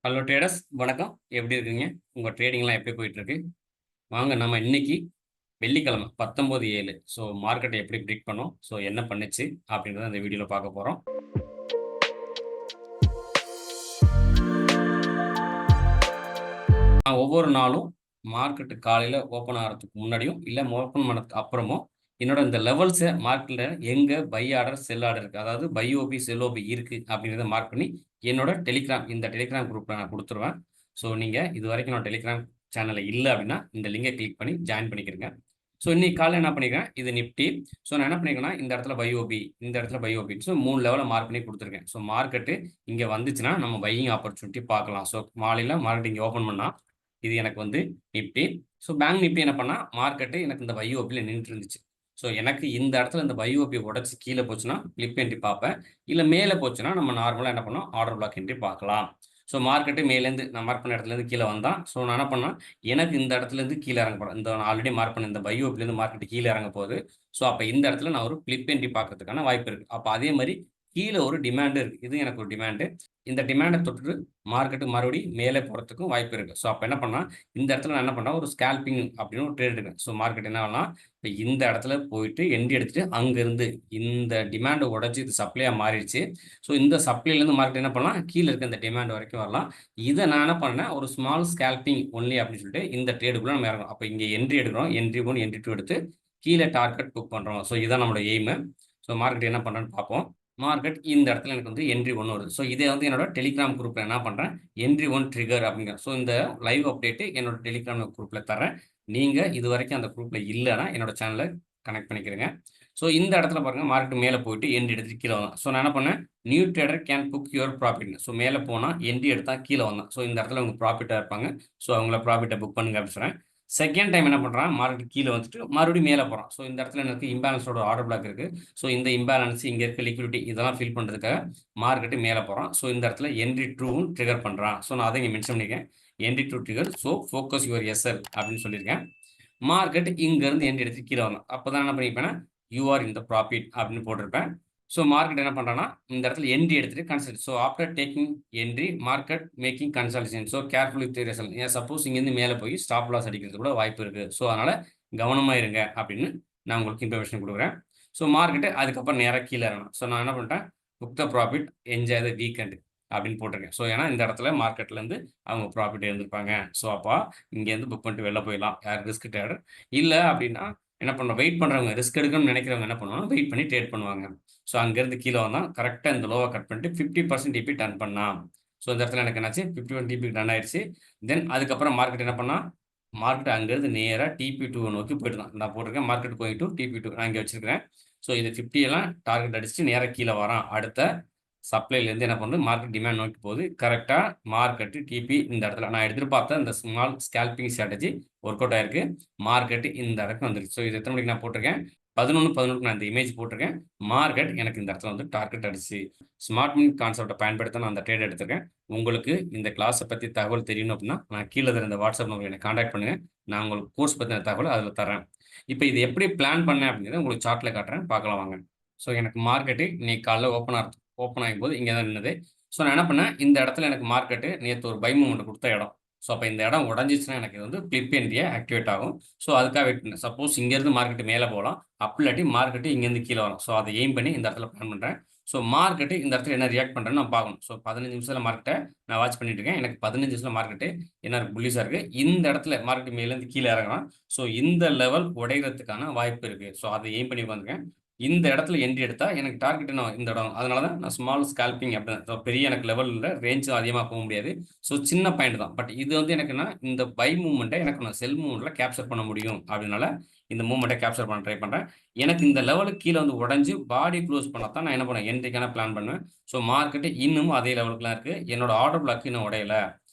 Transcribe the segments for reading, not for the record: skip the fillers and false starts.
Hello traders, வணக்கம். எப்படி இருக்கீங்க? உங்கள் ட்ரேடிங்லாம் எப்படி போயிட்டுருக்கு? வாங்க நம்ம இன்னைக்கு வெள்ளிக்கிழமை 19/7 ஸோ மார்க்கெட்டை எப்படி ப்ரிடிக்ட் பண்ணோம், ஸோ என்ன பண்ணுச்சு அப்படின்றத இந்த வீடியோவில் பார்க்க போகிறோம். நான் ஒவ்வொரு நாளும் மார்க்கெட்டு காலையில் ஓப்பன் ஆகிறதுக்கு முன்னாடியும் இல்லை ஓப்பன் பண்ணதுக்கு அப்புறமும் என்னோட இந்த லெவல்ஸை மார்க்கெட்டில் எங்கே பை ஆர்டர் செல் ஆர்டர் இருக்குது, அதாவது பை ஓபி செல் ஓபி இருக்குது அப்படின்றத மார்க் பண்ணி என்னோட இந்த டெலிகிராம் குரூப்பில் நான் கொடுத்துருவேன். ஸோ நீங்கள் இது வரைக்கும் நான் டெலிகிராம் சேனலில் இல்லை அப்படின்னா இந்த லிங்கை கிளிக் பண்ணி ஜாயின் பண்ணிக்கிறேங்க. ஸோ இன்னைக்கு காலையில் என்ன பண்ணிக்கிறேன், இது நிஃப்டி. ஸோ நான் என்ன பண்ணிக்கிறேன்னா இந்த இடத்துல பை ஓபி, இந்த இடத்துல பை ஓபி, ஸோ 3 லெவலில் மார்க் பண்ணி கொடுத்துருக்கேன். ஸோ மார்க்கெட்டு இங்கே வந்துச்சுன்னா நம்ம பையிங் ஆப்பர்ச்சுனிட்டி பார்க்கலாம். ஸோ மாலையில் மார்க்கெட் இங்கே ஓப்பன் பண்ணால் இது எனக்கு வந்து நிஃப்டி. ஸோ பேங்க் நிஃப்டி என்ன பண்ணால் மார்க்கெட்டு எனக்கு இந்த பைஓபியில் நின்றுட்டு இருந்துச்சு. ஸோ எனக்கு இந்த இடத்துல இந்த பைஓபி உடச்சி கீழே போச்சுன்னா கிளிப் என்ட்ரி பார்ப்பேன். இல்லை மேலே போச்சுன்னா நம்ம நார்மலாக என்ன பண்ணோம், ஆர்டர் பிளாக் என்ட்ரி பார்க்கலாம். ஸோ மார்க்கெட்டு மேலேருந்து நான் மார்க் பண்ண இடத்துலேருந்து கீழே வந்தான். ஸோ நான் என்ன பண்ணேன், எனக்கு இந்த இடத்துலேருந்து கீழே இறங்க போகிறேன். இந்த ஆல்ரெடி மார்க் பண்ண இந்த பைஓபிலேருந்து மார்க்கெட்டு கீழே இறங்க போகுது. ஸோ அப்போ இந்த இடத்துல நான் ஒரு கிளிப் என்ட்ரி பார்க்கறதுக்கான வாய்ப்பு இருக்குது. அப்போ அதே மாதிரி கீழே ஒரு டிமாண்டு இருக்குது. இது எனக்கு ஒரு டிமாண்டு. இந்த டிமாண்டை தொட்டுட்டு மார்க்கெட்டு மறுபடியும் மேலே போகிறதுக்கும் வாய்ப்பு இருக்குது. ஸோ அப்போ என்ன பண்ணால் இந்த இடத்துல நான் என்ன பண்ணேன், ஒரு ஸ்கேல்பிங் அப்படின்னு ஒரு ட்ரேட் எடுக்கிறேன். ஸோ மார்க்கெட் என்ன பண்ணலாம், இப்போ இந்த இடத்துல போயிட்டு என்ட்ரி எடுத்துட்டு அங்கேருந்து இந்த டிமாண்டை உடச்சி இது சப்ளையாக மாறிடுச்சு. ஸோ இந்த சப்ளைலேருந்து மார்க்கெட் என்ன பண்ணலாம், கீழே இருக்க இந்த டிமாண்ட் வரைக்கும் வரலாம். இதை நான் என்ன பண்ணேன், ஒரு ஸ்மால் ஸ்கேல்பிங் ஒன்லி அப்படின்னு சொல்லிட்டு இந்த ட்ரேடுக்குள்ளே நம்ம இறங்கணும். அப்போ இங்கே என்ட்ரி எடுக்கிறோம், என்ட்ரி 1 என்ட்ரி 2 எடுத்து கீழே டார்கெட் புக் பண்ணுறோம். ஸோ இதான் நம்மளோட எய்மு. ஸோ மார்க்கெட் என்ன பண்ணுறேன்னு பார்ப்போம். மார்க்கெட் இந்த இடத்துல எனக்கு வந்து என்ட்ரி 1 வருது. ஸோ இதே வந்து என்னோட டெலிகிராம் குரூப்பில் என்ன பண்ணுறேன், என்ட்ரி 1 ட்ரிகர் அப்படிங்கிற ஸோ இந்த லைவ் அப்டேட்டு என்னோட டெலிகிராம் குரூப்பில் தரேன். நீங்கள் இது வரைக்கும் அந்த குரூப்பில் இல்லைன்னா என்னோட சேனலை கனெக்ட் பண்ணிக்கிறேங்க. ஸோ இந்த இடத்துல பாருங்கள், மார்க்கெட் மேலே போயிட்டு என்ட்ரி எடுத்துட்டு கீழே வந்தேன். ஸோ நான் என்ன பண்ணேன், new trader can book your profit. So மேலே போனால் என்ட்ரி எடுத்தால் கீழே வந்தேன். ஸோ இந்த இடத்துல அவங்க ப்ராஃபிட்டாக இருப்பாங்க. ஸோ அவங்கள ப்ராஃபிட்டை புக் பண்ணுங்க அப்படின்னு சொல்கிறேன். செகண்ட் டைம் என்ன பண்ணுறான், மார்க்கெட் கீழே வந்துட்டு மறுபடியும் மேலே போகிறான். ஸோ இந்த இடத்துல எனக்கு இம்பேலன்ஸோட ஆர்டர் பிளாக் இருக்குது. ஸோ இந்த இம்பேலன்ஸ் இங்கே இருக்க லிக்விடிட்டி இதெல்லாம் ஃபில் பண்ணுறதுக்காக மார்க்கெட்டு மேலே போகிறான். ஸோ இந்த இடத்துல என்ட்ரி 2 ட்ரிகர் பண்ணுறான். ஸோ நான் அதை இங்கே மென்ஷன் பண்ணியிருக்கேன், entry 2 trigger. So focus your SL அப்படின்னு சொல்லியிருக்கேன். மார்க்கெட் இங்கேருந்து என்ட்ரி எடுத்து கீழே வரணும். அப்போ தான் என்ன பண்ணியிருப்பேன்னா யூஆர் இந்த ப்ராஃபிட் அப்படின்னு போட்டிருப்பேன். ஸோ மார்க்கெட் என்ன பண்ணுறான்னா இந்த இடத்துல என்ட்ரி எடுத்துகிட்டு consult. So after taking entry market making consultation. So careful with result. ஏன் சப்போஸ் இங்கேருந்து மேலே போய் ஸ்டாப் லாஸ் அடிக்கிறது கூட வாய்ப்பு இருக்குது. ஸோ அதனால் கவனமாக இருங்க அப்படின்னு நான் உங்களுக்கு இன்ஃபர்மேஷன் கொடுக்குறேன். ஸோ மார்க்கெட்டு அதுக்கப்புறம் நேராக கீழே இறங்கணும். ஸோ நான் என்ன பண்ணிட்டேன், book the profit enjoy the weekend அப்படின்னு போட்டிருக்கேன். ஸோ ஏன்னா இந்த இடத்துல மார்க்கெட்லேருந்து அவங்க ப்ராஃபிட் இருந்திருப்பாங்க. ஸோ அப்போ இங்கேருந்து புக் பண்ணிட்டு வெளில போயிடலாம் யார் ரிஸ்க் ட்ரேடர். இல்லை அப்படின்னா என்ன பண்ணுறோம், வெயிட் பண்ணுறவங்க, ரிஸ்க் எடுக்கணும்னு நினைக்கிறவங்க என்ன பண்ணுவாங்க, வெயிட் பண்ணி ட்ரேட் பண்ணுவாங்க. ஸோ அங்கேருந்து கீழே வந்தால் கரெக்டாக இந்த லோவை கட் பண்ணிட்டு 50% டிபி டர்ன் பண்ணால். ஸோ இந்த இடத்துல எனக்கு என்னாச்சு, 51 டிபி டன் ஆயிடுச்சு. தென் அதுக்கப்புறம் மார்க்கெட் என்ன பண்ணால், மார்க்கெட் அங்கேருந்து நேராக TP2 நோக்கி போயிட்டு தான் நான் போட்டிருக்கேன். மார்க்கெட் கோயிங் டு TP2 நான் இங்கே வச்சிருக்கிறேன். ஸோ இது 50 எல்லாம் டார்கெட் அடிச்சுட்டு நேராக கீழே வரான். அடுத்த சப்ளைலேருந்து என்ன பண்ணுறது, மார்க்கெட் டிமாண்ட் நோக்கி போகுது. கரெக்டாக மார்க்கெட்டு டிபி இந்த இடத்துல நான் எதிர்பார்த்த இந்த small scalping strategy work out ஆயிருக்கு. மார்க்கெட்டு இந்த இடத்துக்கு வந்துருக்கு. ஸோ இது எத்தனை மணிக்கு நான் போட்டிருக்கேன், 11:11 நான் இந்த இமேஜ் போட்டிருக்கேன். மார்க்கெட் எனக்கு இந்த இடத்துல வந்து டார்கெட் அடிச்சு ஸ்மார்ட் மணி கான்செப்டை பயன்படுத்த நான் அந்த ட்ரேட் எடுத்திருக்கேன். உங்களுக்கு இந்த கிளாஸை பற்றி தகவல் தெரியணும் அப்படின்னா நான் கீழே இந்த வாட்ஸ்அப் நம்பர் என்னை கான்டாக்ட் பண்ணுங்கள். நான் உங்களுக்கு கோர்ஸ் பற்றின தகவல் அதில் தரேன். இப்போ இது எப்படி பிளான் பண்ணேன் அப்படிங்கிறத உங்களுக்கு சார்ட்டில் காட்டுறேன், பார்க்கலாம் வாங்க. ஸோ எனக்கு மார்க்கெட்டு இன்னைக்கு காலைல ஓப்பன் ஆகும்போது இங்கே தான் நின்னது. ஸோ நான் என்ன பண்ணேன், இந்த இடத்துல எனக்கு மார்க்கெட்டு நேற்று ஒரு பை மூமெண்ட் கொடுத்த இடம். ஸோ அப்போ இந்த இடம் உடஞ்சிச்சுன்னா எனக்கு இது வந்து கிளிப் என்ட்ரியா ஆக்டிவேட் ஆகும். ஸோ அதுக்காக வெயிட் பண்ணேன். சப்போஸ் இங்கேருந்து மார்க்கெட்டு மேலே போகலாம், அப்படி இல்லாட்டி மார்க்கெட்டு இங்கேருந்து கீழே வரும். ஸோ அதை எய்ம் பண்ணி இந்த இடத்துல பிளான் பண்ணுறேன். ஸோ மார்க்கெட்டு இந்த இடத்துல என்ன ரியாக்ட் பண்ணுறேன்னு நான் பார்க்கணும். ஸோ 15 நிமிஷத்தில் மார்க்கெட்டை நான் வாட்ச் பண்ணிட்டு இருக்கேன். எனக்கு 15 நிமிஷத்தில் மார்க்கெட்டு என்ன இருக்குது, புல்லிஸாக இருக்குது. இந்த இடத்துல மார்க்கெட் மேலேருந்து கீழே இறங்கலாம். ஸோ இந்த லெவல் உடைகிறதுக்கான வாய்ப்பு இருக்குது. ஸோ அதை எய்ம் பண்ணி உட்காந்துருக்கேன். இந்த இடத்துல என்ட்ரி எடுத்தால் எனக்கு டார்கெட் என்ன இந்த இடம். அதனால தான் நான் ஸ்மால் ஸ்கேல்பிங் அப்படின்னு பெரிய எனக்கு லெவலில் ரேஞ்சும் அதிகமாக போக முடியாது. ஸோ சின்ன பாயிண்ட் தான். பட் இது வந்து எனக்குன்னா இந்த பை மூவ்மெண்ட்டை எனக்கு நான் செல் மூவ்மெண்ட்டில் கேப்சர் பண்ண முடியும். அப்படின்னால இந்த மூவ்மெண்ட்டை கேப்சர் பண்ண ட்ரை பண்ணுறேன். எனக்கு இந்த லெவலுக்கு கீழே வந்து உடஞ்சி பாடி க்ளோஸ் பண்ண தான் நான் என்ன பண்ணுவேன், என்ட்ரிக்கான பிளான் பண்ணுவேன். ஸோ மார்க்கெட்டு இன்னமும் அதே லெவலுக்குலாம் இருக்குது. என்னோட ஆர்டர் பிளாக் இன்னும் உடையலை.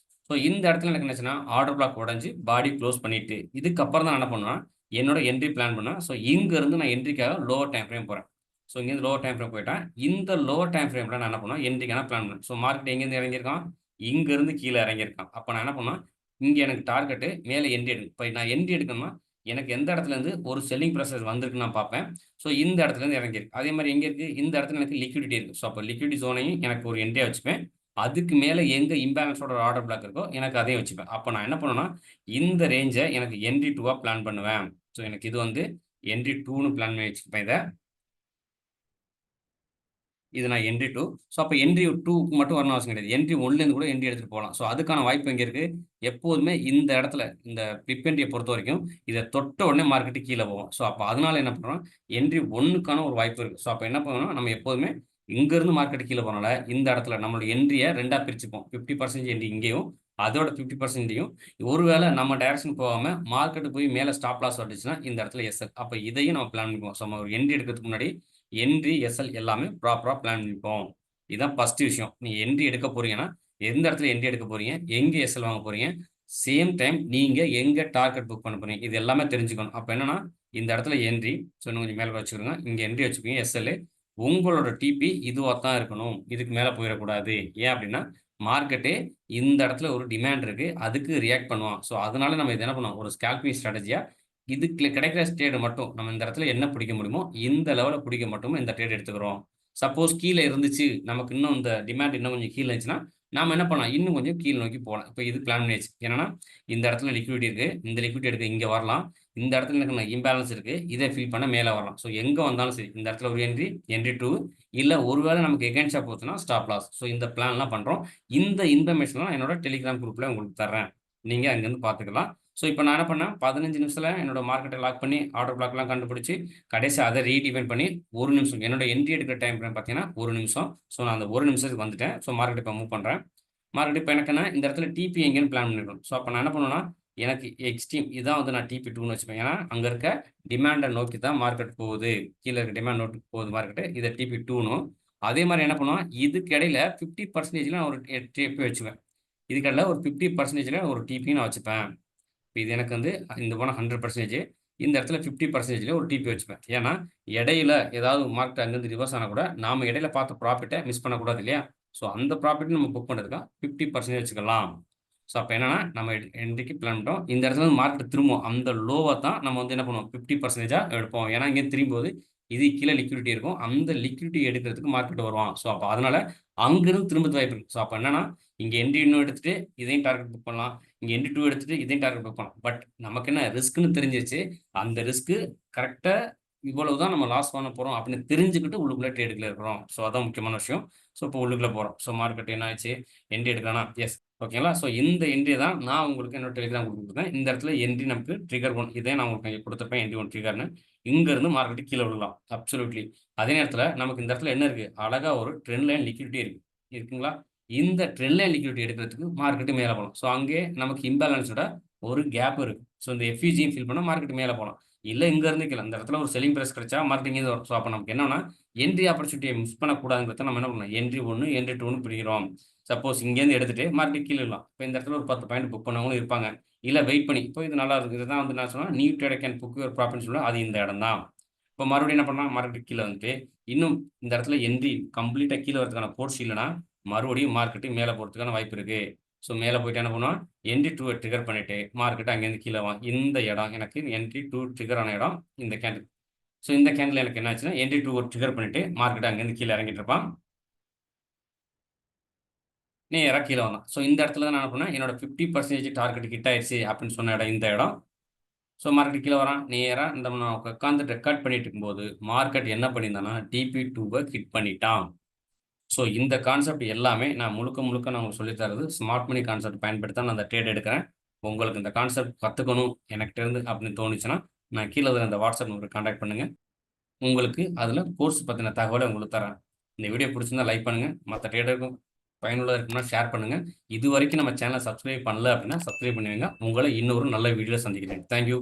ஸோ இந்த இடத்துல எனக்கு என்னச்சுன்னா ஆர்டர் பிளாக் உடஞ்சி பாடி க்ளோஸ் பண்ணிட்டு இதுக்கப்புறம் தான் என்ன பண்ணுவேன், என்னோட என்ட்ரி பிளான் பண்ணேன். ஸோ இங்கேருந்து நான் என்ட்ரிக்காக லோவர் டைம் ஃப்ரேம் போகிறேன். ஸோ இங்கேருந்து லோவர் டைம் ஃப்ரேம் போயிட்டேன். இந்த லோவர் டைம் ஃப்ரேமில் நான் என்ன பண்ணுவேன், என்ட்ரிக்கான பிளான் பண்ணேன். ஸோ மார்க்கெட் எங்கேருந்து இறங்கியிருக்கான், இங்கேருந்து கீழே இறங்கியிருக்கான். அப்போ நான் என்ன பண்ணுவேன், இங்கே எனக்கு டார்கெட்டு மேலே என்ட்ரி எடுக்கும். இப்போ நான் என்ட்ரி எடுக்கணும்னா எனக்கு எந்த இடத்துலேருந்து ஒரு செல்லிங் ப்ரெஷர் வந்திருக்குன்னு நான் பார்ப்பேன். ஸோ இந்த இடத்துலேருந்து இறங்கியிருக்கு. அதே மாதிரி எங்கே இருக்குது, இந்த இடத்துல எனக்கு லிக்விடிட்டி இருக்குது. ஸோ அப்போ லிக்விடிட்டி ஜோனையும் எனக்கு ஒரு என்ட்ரியாக வச்சுப்பேன். அதுக்கு மேலே எங்கே இம்பேலன்ஸோட ஆர்டர் பிளாக் இருக்கோ எனக்கு அதையும் வச்சுப்பேன். அப்போ நான் என்ன பண்ணுவேன்னா, இந்த ரேஞ்சை எனக்கு என்ட்ரி 2வா பிளான் பண்ணுவேன். ஸோ எனக்கு இது வந்து என்ட்ரி 2ன்னு பிளான் பண்ணி வச்சுப்பேன் இதை. இது நான் என்ட்ரி 2. ஸோ அப்போ என்ட்ரி 2க்கு மட்டும் வரணும் அவசியம் கிடையாது. என்ட்ரி 1லேருந்து கூட என்ட்ரி எடுத்துகிட்டு போகலாம். ஸோ அதுக்கான வாய்ப்பு எங்கே இருக்குது? எப்போதுமே இந்த இடத்துல இந்த பிப் என்ட்ரியை பொறுத்த வரைக்கும் இதை தொட்ட உடனே மார்க்கெட்டு கீழே போகும். ஸோ அப்போ அதனால என்ன பண்ணுறோம், என்ட்ரி 1க்கான ஒரு வாய்ப்பு இருக்குது. ஸோ அப்போ என்ன பண்ணணும், நம்ம எப்போதுமே இங்கேருந்து மார்க்கெட் கீழே போனால இந்த இடத்துல நம்மளோட என்ட்ரியை 2ஆ பிரிச்சுப்போம். 50% என்ட்ரி இங்கேயும், அதோட 50%யும் ஒருவேளை நம்ம டைரக்ஷன் போகாமல் மார்க்கெட்டு போய் மேலே ஸ்டாப் லாஸ் வந்துச்சுன்னா இந்த இடத்துல எஸ்எல். அப்போ இதையும் நம்ம பிளான் பண்ணிப்போம். ஸோ நம்ம ஒரு என்ட்ரி எடுக்கிறதுக்கு முன்னாடி என்ட்ரி, எஸ்எல் எல்லாமே ப்ராப்பரா பிளான் பண்ணிப்போம். இதுதான் ஃபர்ஸ்ட் விஷயம். நீங்க என்ட்ரி எடுக்க போறீங்கன்னா, எந்த இடத்துல என்ட்ரி எடுக்க போறீங்க? எங்க எஸ்எல் வாங்க போறீங்க? சேம் டைம் நீங்க எங்க டார்கெட் புக் பண்ண போறீங்க? இது எல்லாமே தெரிஞ்சுக்கணும். அப்ப என்னன்னா, இந்த இடத்துல என்ட்ரி, ஸோ இன்னும் கொஞ்சம் மேல வச்சுக்கிடுங்க. இங்க என்ட்ரி வச்சுக்கோங்க. எஸ்எல் உங்களோட டிபி இதுவா தான் இருக்கணும். இதுக்கு மேல போயிடக்கூடாது. ஏன் அப்படின்னா, மார்க்கெட்டே இந்த இடத்துல ஒரு டிமாண்ட் இருக்கு. அதுக்கு ரியாக்ட் பண்ணுவான். ஸோ அதனால நம்ம இத என்ன பண்ணுவோம், ஒரு ஸ்கால்பிங் ஸ்ட்ராட்டஜியா இதுக்கு கிடைக்கிற ட்ரேட் மட்டும் நம்ம இந்த இடத்துல என்ன பிடிக்க முடியுமோ இந்த லெவலில் பிடிக்க மட்டும் இந்த ட்ரேட் எடுத்துக்கிறோம். சப்போஸ் கீழே இருந்துச்சு, நமக்கு இன்னும் இந்த டிமாண்ட் இன்னும் கொஞ்சம் கீழே இருந்துச்சுன்னா நாம என்ன பண்ணலாம், இன்னும் கொஞ்சம் கீழ் நோக்கி போகலாம். இப்போ இது பிளான் பண்ணியாச்சு. என்னன்னா இந்த இடத்துல லிக்விடிட்டி இருக்கு, இந்த லிக்விடிட்டி எடுக்க இங்கே வரலாம், இந்த இடத்துல எனக்கு இம்பேலன்ஸ் இருக்கு, இதை ஃபில் பண்ண மேலே வரலாம். ஸோ எங்கே வந்தாலும் சரி இந்த இடத்துல ஒரு என்ட்ரி, என்ட்ரி 2, இல்லை ஒருவேளை நமக்கு எகென்ஸ்டாக போச்சுன்னா ஸ்டாப் லாஸ். ஸோ இந்த பிளான்லாம் பண்ணுறோம். இந்த இன்ஃபர்மேஷன்லாம் என்னோட டெலிகிராம் குரூப்பில் உங்களுக்கு தர்றேன். நீங்கள் அங்கேருந்து பார்த்துக்கலாம். ஸோ இப்போ நான் என்ன பண்ணேன், 15 நிமிஷத்தில் என்னோட மார்க்கெட்டை லாக் பண்ணி ஆர்டர் பிளாக்லாம் கண்டுபிடிச்சி கடைசி அதை ரீடிஃபைன் பண்ணி 1 நிமிஷம் என்னோட என்ட்ரி எடுக்கிற டைம் பார்த்தீங்கன்னா 1 நிமிஷம். ஸோ நான் அந்த 1 நிமிஷத்துக்கு வந்துட்டேன். ஸோ மார்க்கெட் இப்போ மூவ் பண்ணுறேன். மார்க்கெட் இப்போ எனக்கு என்ன, இந்த இடத்துல டிபி எங்கேன்னு பிளான் பண்ணிருக்கணும். ஸோ அப்போ நான் என்ன பண்ணுவேன்னா, எனக்கு எக்ஸ்ட்ரீம் இதான் வந்து நான் டிபி 2ன்னு வச்சுப்பேன். ஏன்னா அங்கே இருக்க டிமாண்டை நோக்கி தான் மார்க்கெட் போகுது. கீழே இருக்க டிமாண்ட் நோக்கி போகுது மார்க்கெட்டு. இதை டிபி 2னும் அதே மாதிரி என்ன பண்ணுவேன், இதுக்கு இடையில 50% நான் ஒரு டிபி வச்சுப்பேன். இதுக்கு இடையில ஒரு 50% ஒரு டிபி நான் வச்சுப்பேன். இது எனக்கு வந்து இந்த போனால் 100%, இந்த இடத்துல 50% ஒரு டிபி வச்சுப்பேன். ஏன்னா இடையில ஏதாவது மார்க்கெட் அங்கேருந்து ரிவர்ஸ் ஆனால் கூட நாம இடையில பார்த்த ப்ராஃபிட்டை மிஸ் பண்ணக்கூடாது இல்லையா? ஸோ அந்த ப்ராஃபிட் நம்ம புக் பண்ணுறதுக்காக 50% வச்சுக்கலாம். ஸோ அப்போ என்னன்னா நம்ம இன்றைக்கு பிளான் பண்ணிட்டோம். இந்த இடத்துல மார்க்கெட் திரும்பும். அந்த லோவை தான் நம்ம வந்து என்ன பண்ணுவோம், 50% எடுப்போம். ஏன்னா இங்கே திரும்பும்போது இது கீழே லிக்விடிட்டி இருக்கும். அந்த லிக்விடிட்டி எடுக்கிறதுக்கு மார்க்கெட் வருவான். ஸோ அப்போ அதனால அங்கிருந்து திரும்ப வாய்ப்பு இருக்கு. ஸோ அப்போ என்னன்னா இங்கே என்ட்ரி இன்னும் எடுத்துட்டு இதையும் டார்கெட் புக் பண்ணலாம். இங்கே என்ட்ரி 2 எடுத்துட்டு இதையும் டார்கெட் புக் பண்ணலாம். பட் நமக்கு என்ன ரிஸ்க்னு தெரிஞ்சிருச்சு. அந்த ரிஸ்க்கு கரெக்டாக இவ்வளவு தான் நம்ம லாஸ் பண்ண போகிறோம் அப்படின்னு தெரிஞ்சுக்கிட்டு உள்ளுக்குள்ளே ட்ரேடுக்குள்ள இருக்கிறோம். ஸோ அதான் முக்கியமான விஷயம். ஸோ இப்போ உள்ளுக்குள்ளே போகிறோம். ஸோ மார்க்கெட் என்ன ஆச்சு, என்ட்ரி எடுக்கலாம். எஸ், ஓகேங்களா? ஸோ இந்த என்ட்ரி தான் நான் உங்களுக்கு என்னோட டெலிகிராம் கொடுத்துருக்கேன். இந்த இடத்துல என்ட்ரி நமக்கு ட்ரிகர் 1 இதே நான் உங்களுக்கு கொடுத்துருப்பேன். என்ட்ரி 1 ட்ரிகர்னு இங்கேருந்து மார்க்கெட்டு கீழே விடலாம். அப்சல்யூட்லி. அதே நேரத்தில் நமக்கு இந்த இடத்துல என்ன இருக்குது, அழகாக ஒரு ட்ரெண்ட் லைன் லிக்விடிட்டி இருக்குது, இருக்குங்களா? இந்த ட்ரெண்ட் லைன் லிக்விடிட்டி எடுக்கிறதுக்கு மார்க்கெட்டு மேலே போகலாம். ஸோ அங்கே நமக்கு இம்பேலன்ஸோட ஒரு கேப் இருக்கு. ஸோ இந்த எஃப்இஜியும் ஃபில் பண்ணால் மார்க்கெட் மேலே போகலாம். இல்லை இங்கே இருந்து கீழே இந்த இடத்துல ஒரு செல்லிங் ப்ரைஸ் கிடைச்சா மார்க்கெட் இங்கே வரும். ஸோ அப்போ நமக்கு என்னன்னா என்ட்ரி ஆப்பர்ச்சுனிட்டியை மிஸ் பண்ணக்கூடாதுங்கிறத நம்ம என்ன பண்ணணும், என்ட்ரி 1, என்ட்ரி 2ன்னு பிரிக்கிறோம். சப்போஸ் இங்கேருந்து எடுத்துட்டு மார்க்கெட் கீழே இடலாம். இப்போ இந்த இடத்துல ஒரு 10 பாயிண்ட் புக் பண்ணவங்களும் இருப்பாங்க. இல்லை வெயிட் பண்ணி இப்போ இது நல்லா இருக்குது, இதுதான் வந்து நான் சொன்னால் new trader can book your ப்ராஃபிட்னு சொல்லுவேன். அது இந்த இடம் தான். இப்போ மறுபடியும் என்ன பண்ணலாம், மார்க்கெட் கீழே வந்துட்டு இன்னும் இந்த இடத்துல என்ட்ரி கம்ப்ளீட்டாக கீழே வரதுக்கான போர்ஸ் இல்லைன்னா மறுபடியும் மார்க்கெட்டு மேலே போகிறதுக்கான வாய்ப்பு இருக்குது. ஸோ மேலே போயிட்டு என்ன பண்ணுவோம், என்ட்ரி 2 ட்ரிகர் பண்ணிவிட்டு மார்க்கெட் அங்கேருந்து கீழே இந்த இடம் எனக்கு என்ட்ரி 2 ட்ரிகர் ஆன இடம் இந்த கேண்டில். ஸோ இந்த கேண்டில் எனக்கு என்ன ஆச்சுன்னா என்ட்ரி 2 ட்ரிகர் பண்ணிவிட்டு மார்க்கெட் அங்கேருந்து கீழே இறங்கிட்டு இருப்பான். நேராக கீழே வந்தான். ஸோ இந்த இடத்துல தான் நான் என்ன பண்ணேன், என்னோட 50% டார்கெட் ஹிட் ஆயிடுச்சு அப்படின்னு சொன்ன இடம் இந்த இடம். ஸோ மார்க்கெட் கீழே வரான். நேராக இந்த நான் உட்காந்து ரெக்கார்ட் பண்ணிட்டு இருக்கும்போது மார்க்கெட் என்ன பண்ணியிருந்தான்னா டிபி 2வை ஹிட் பண்ணிட்டான். ஸோ இந்த கான்செப்ட் எல்லாமே நான் முழுக்க முழுக்க நான் உங்களுக்கு சொல்லித் தரது ஸ்மார்ட் மணி கான்செப்ட் பயன்படுத்தி தான் நான் அந்த ட்ரேட் எடுக்கிறேன். உங்களுக்கு இந்த கான்செப்ட் கற்றுக்கணும் எனக்கிட்ட இருந்து அப்படின்னு தோணுச்சுன்னா நான் கீழே இருக்கிற அந்த வாட்ஸ்அப் நம்பருக்கு கான்டாக்ட் பண்ணுங்கள். உங்களுக்கு அதில் கோர்ஸ் பற்றின தகவலை உங்களுக்கு தரேன். இந்த வீடியோ பிடிச்சிருந்தா லைக் பண்ணுங்கள். மற்ற ட்ரேடருக்கும் பயனுள்ளதாக இருக்குன்னா ஷேர் பண்ணுங்கள். இது வரைக்கும் நம்ம சேனலை சப்ஸ்கிரைப் பண்ணல அப்படின்னா சப்ஸ்கிரைப் பண்ணுவீங்க. உங்களை இன்னொரு நல்ல வீடியோவில் சந்திக்கிறேன். தேங்க்யூ.